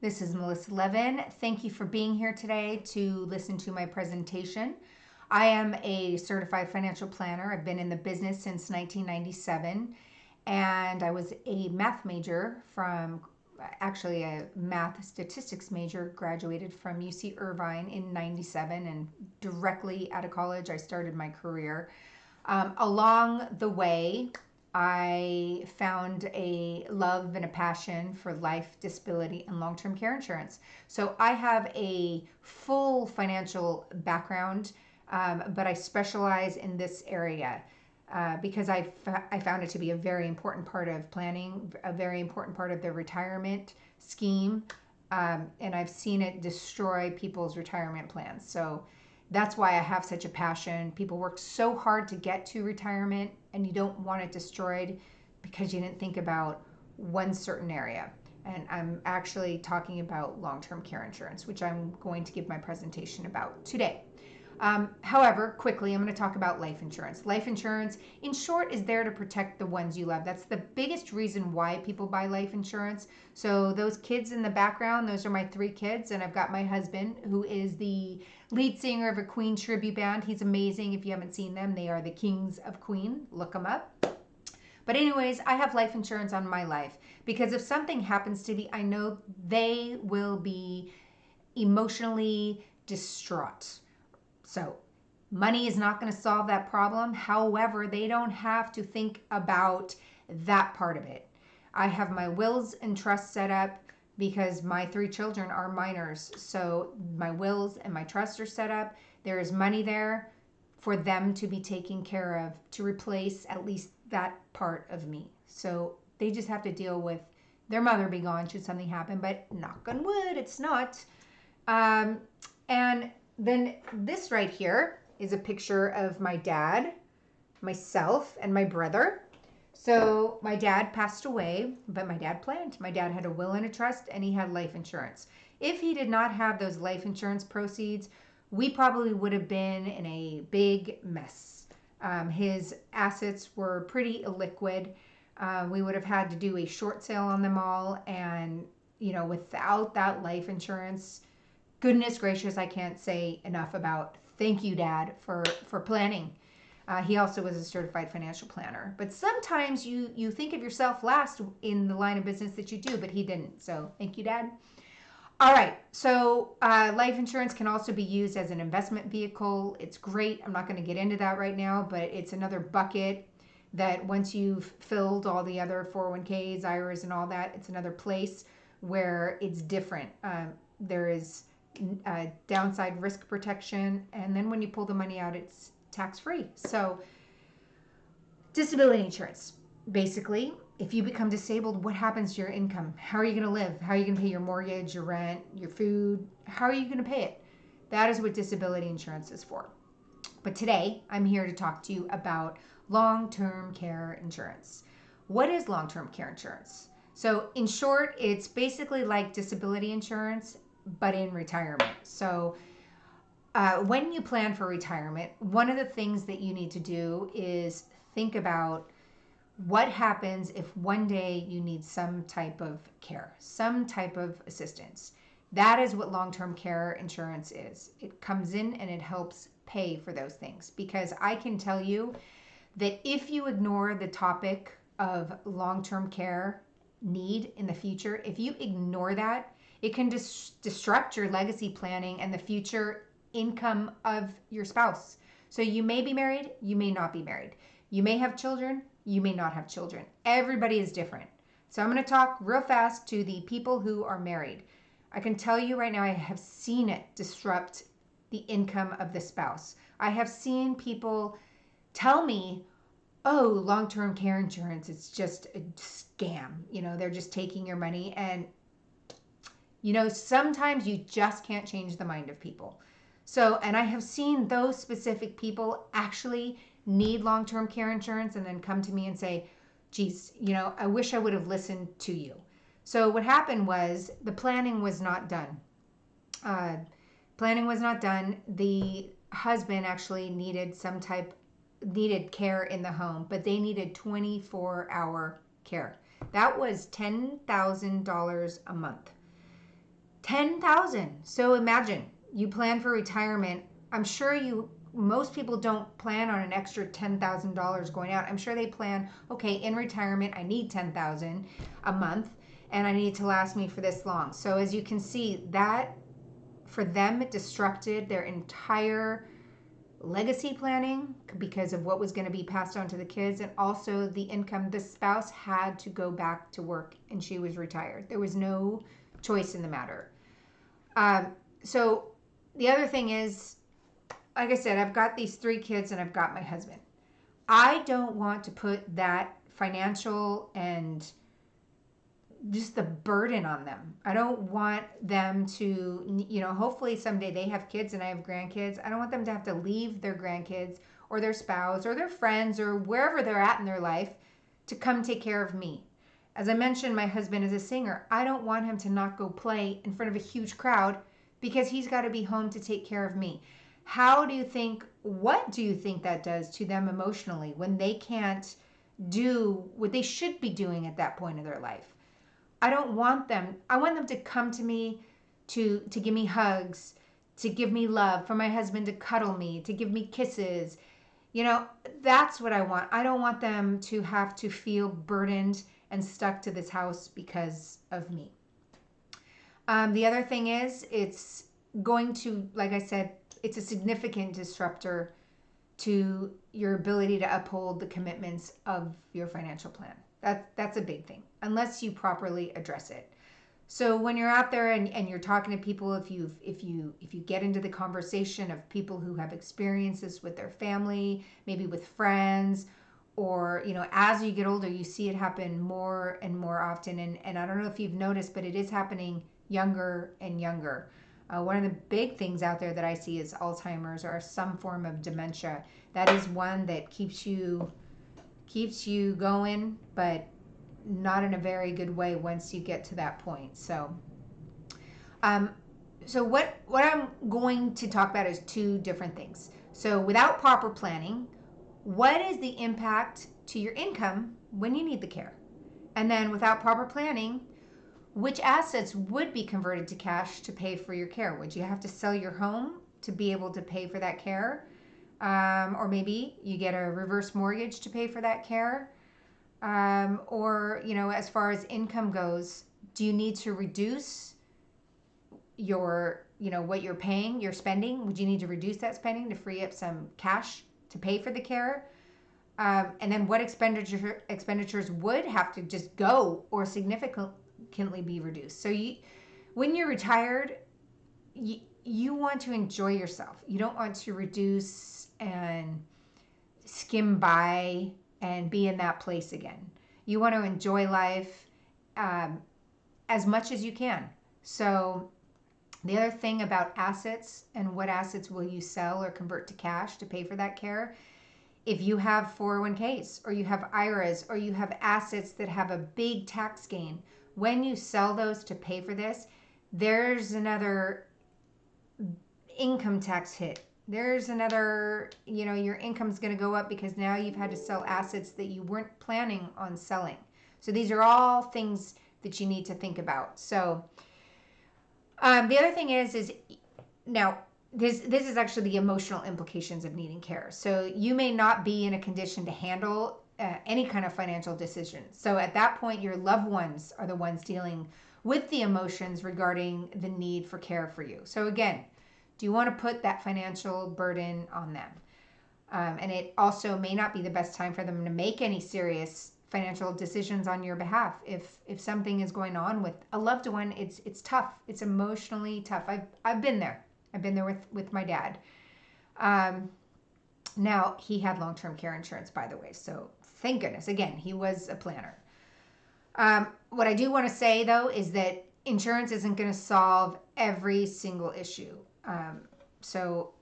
This is Melissa Levin. Thank you for being here today to listen to my presentation. I am a certified financial planner. I've been in the business since 1997, and I was a math major from actually a math statistics major, graduated from UC Irvine in 97, and directly out of college I started my career. Along the way, I found a love and a passion for life, disability, and long term care insurance. So I have a full financial background, but I specialize in this area. Because I found it to be a very important part of planning, a very important part of their retirement scheme, and I've seen it destroy people's retirement plans. So that's why I have such a passion. People work so hard to get to retirement, and you don't want it destroyed because you didn't think about one certain area. And I'm actually talking about long-term care insurance, which I'm going to give my presentation about today. However, quickly, I'm going to talk about life insurance. Life insurance, in short, is there to protect the ones you love. That's the biggest reason why people buy life insurance. So those kids in the background, those are my 3 kids, and I've got my husband, who is the lead singer of a Queen tribute band. He's amazing. If you haven't seen them, they are the Kings of Queen. Look them up. But anyways, I have life insurance on my life because if something happens to me, I know they will be emotionally distraught. So money is not going to solve that problem. However, they don't have to think about that part of it. I have my wills and trusts set up because my 3 children are minors. So my wills and my trusts are set up. There is money there for them to be taken care of to replace at least that part of me. So they just have to deal with their mother be gone should something happen, but knock on wood, it's not. And then this right here is a picture of my dad, myself, and my brother. So my dad passed away, but my dad planned. My dad had a will and a trust, and he had life insurance. If he did not have those life insurance proceeds, we probably would have been in a big mess. His assets were pretty illiquid. We would have had to do a short sale on them all, and without that life insurance, goodness gracious, I can't say enough about thank you, Dad, for planning. He also was a certified financial planner. But sometimes you think of yourself last in the line of business that you do, but he didn't. So thank you, Dad. All right. So life insurance can also be used as an investment vehicle. It's great. I'm not going to get into that right now, but it's another bucket that once you've filled all the other 401ks, IRAs, and all that, it's another place where it's different. There is downside risk protection, and then when you pull the money out, it's tax-free. So disability insurance, basically, if you become disabled, what happens to your income? How are you going to live? How are you going to pay your mortgage, your rent, your food? How are you going to pay it? That is what disability insurance is for. But today I'm here to talk to you about long-term care insurance. What is long-term care insurance? So in short, it's basically like disability insurance but in retirement. So when you plan for retirement, one of the things that you need to do is think about what happens if one day you need some type of care, some type of assistance. That is what long-term care insurance is. It comes in and it helps pay for those things, because I can tell you that if you ignore the topic of long-term care need in the future, if you ignore that, it can disrupt your legacy planning and the future income of your spouse. So you may be married, you may not be married. You may have children, you may not have children. Everybody is different. So I'm going to talk real fast to the people who are married. I can tell you right now, I have seen it disrupt the income of the spouse. I have seen people tell me, oh, long-term care insurance, it's just a scam. They're just taking your money. And sometimes you just can't change the mind of people. So, and I have seen those specific people actually need long-term care insurance and then come to me and say, geez, I wish I would have listened to you. So what happened was the planning was not done. The husband actually needed care in the home, but they needed 24-hour care. That was $10,000 a month. 10,000. So imagine you plan for retirement. I'm sure most people don't plan on an extra $10,000 going out. I'm sure they plan, okay, in retirement, I need 10,000 a month and I need it to last me for this long. So as you can see, that for them, it disrupted their entire legacy planning because of what was going to be passed on to the kids, and also the income. The spouse had to go back to work and she was retired. There was no choice in the matter. So the other thing is, like I said, I've got these 3 kids and I've got my husband. I don't want to put that financial and just the burden on them. I don't want them to, hopefully someday they have kids and I have grandkids. I don't want them to have to leave their grandkids or their spouse or their friends or wherever they're at in their life to come take care of me. As I mentioned, my husband is a singer. I don't want him to not go play in front of a huge crowd because he's got to be home to take care of me. What do you think that does to them emotionally when they can't do what they should be doing at that point of their life? I want them to come to me to give me hugs, to give me love, for my husband to cuddle me, to give me kisses. That's what I want. I don't want them to have to feel burdened and stuck to this house because of me. The other thing is, it's going to, like I said, it's a significant disruptor to your ability to uphold the commitments of your financial plan. That's a big thing, unless you properly address it. So when you're out there and you're talking to people, if you get into the conversation of people who have experiences with their family, maybe with friends, or as you get older, you see it happen more and more often. And I don't know if you've noticed, but it is happening younger and younger. One of the big things out there that I see is Alzheimer's or some form of dementia. That is one that keeps you going, but not in a very good way once you get to that point. So what I'm going to talk about is 2 different things. So without proper planning, what is the impact to your income when you need the care? And then without proper planning, which assets would be converted to cash to pay for your care? Would you have to sell your home to be able to pay for that care? Or maybe you get a reverse mortgage to pay for that care. Or, as far as income goes, do you need to reduce your, what you're paying, your spending? Would you need to reduce that spending to free up some cash to pay for the care? And then what expenditures would have to just go or significantly be reduced? So when you're retired, you want to enjoy yourself. You don't want to reduce and skim by and be in that place again. You want to enjoy life as much as you can. So the other thing about assets and what assets will you sell or convert to cash to pay for that care, if you have 401ks or you have IRAs or you have assets that have a big tax gain, when you sell those to pay for this, there's another income tax hit. There's another, your income's going to go up because now you've had to sell assets that you weren't planning on selling. So these are all things that you need to think about. So the other thing is now this is actually the emotional implications of needing care. So you may not be in a condition to handle any kind of financial decision. So at that point, your loved ones are the ones dealing with the emotions regarding the need for care for you. So again, do you want to put that financial burden on them? And it also may not be the best time for them to make any serious financial decisions on your behalf. If something is going on with a loved one, it's tough. It's emotionally tough. I've been there. I've been there with my dad. Now he had long-term care insurance, by the way. So thank goodness. Again, he was a planner. What I do want to say though is that insurance isn't going to solve every single issue. So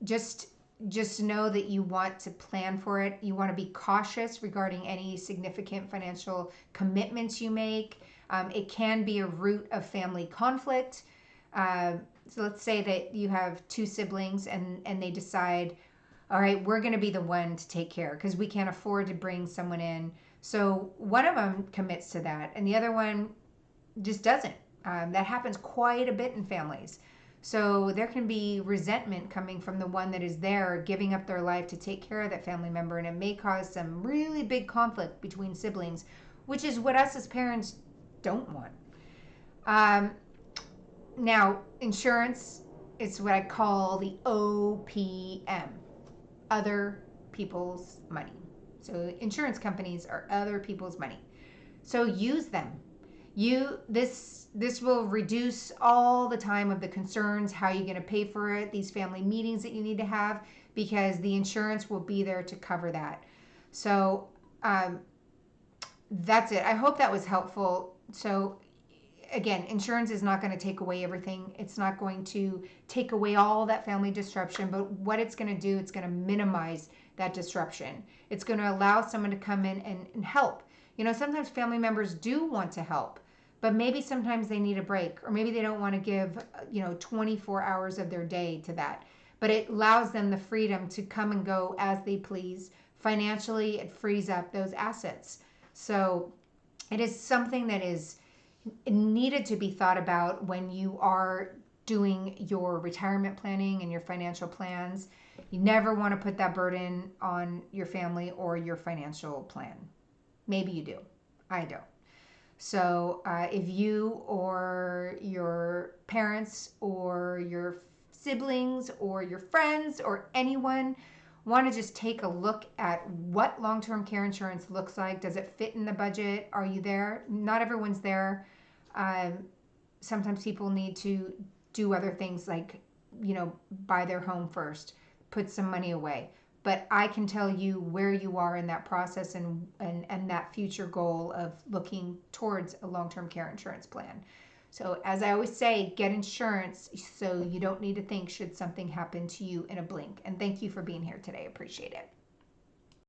just know that you want to plan for it. You want to be cautious regarding any significant financial commitments you make. It can be a root of family conflict. So let's say that you have 2 siblings and they decide, all right, we're going to be the one to take care because we can't afford to bring someone in. So one of them commits to that and the other one just doesn't. That happens quite a bit in families. So there can be resentment coming from the one that is there giving up their life to take care of that family member, and it may cause some really big conflict between siblings, which is what us as parents don't want. Um, Now, insurance is what I call the OPM, other people's money. So insurance companies are other people's money. So use them. This will reduce all the time of the concerns, how you're going to pay for it, these family meetings that you need to have, because the insurance will be there to cover that. So that's it. I hope that was helpful. So again, insurance is not going to take away everything. It's not going to take away all that family disruption, but what it's going to do, it's going to minimize that disruption. It's going to allow someone to come in and help. Sometimes family members do want to help, but maybe sometimes they need a break, or maybe they don't want to give, 24 hours of their day to that. But it allows them the freedom to come and go as they please. Financially, it frees up those assets. So it is something that is needed to be thought about when you are doing your retirement planning and your financial plans. You never want to put that burden on your family or your financial plan. Maybe you do. I don't. So if you or your parents or your siblings or your friends or anyone want to just take a look at what long-term care insurance looks like, does it fit in the budget? Are you there? Not everyone's there. Sometimes people need to do other things like, buy their home first, put some money away. But I can tell you where you are in that process and that future goal of looking towards a long-term care insurance plan. So as I always say, get insurance so you don't need to think should something happen to you in a blink. And thank you for being here today. Appreciate it.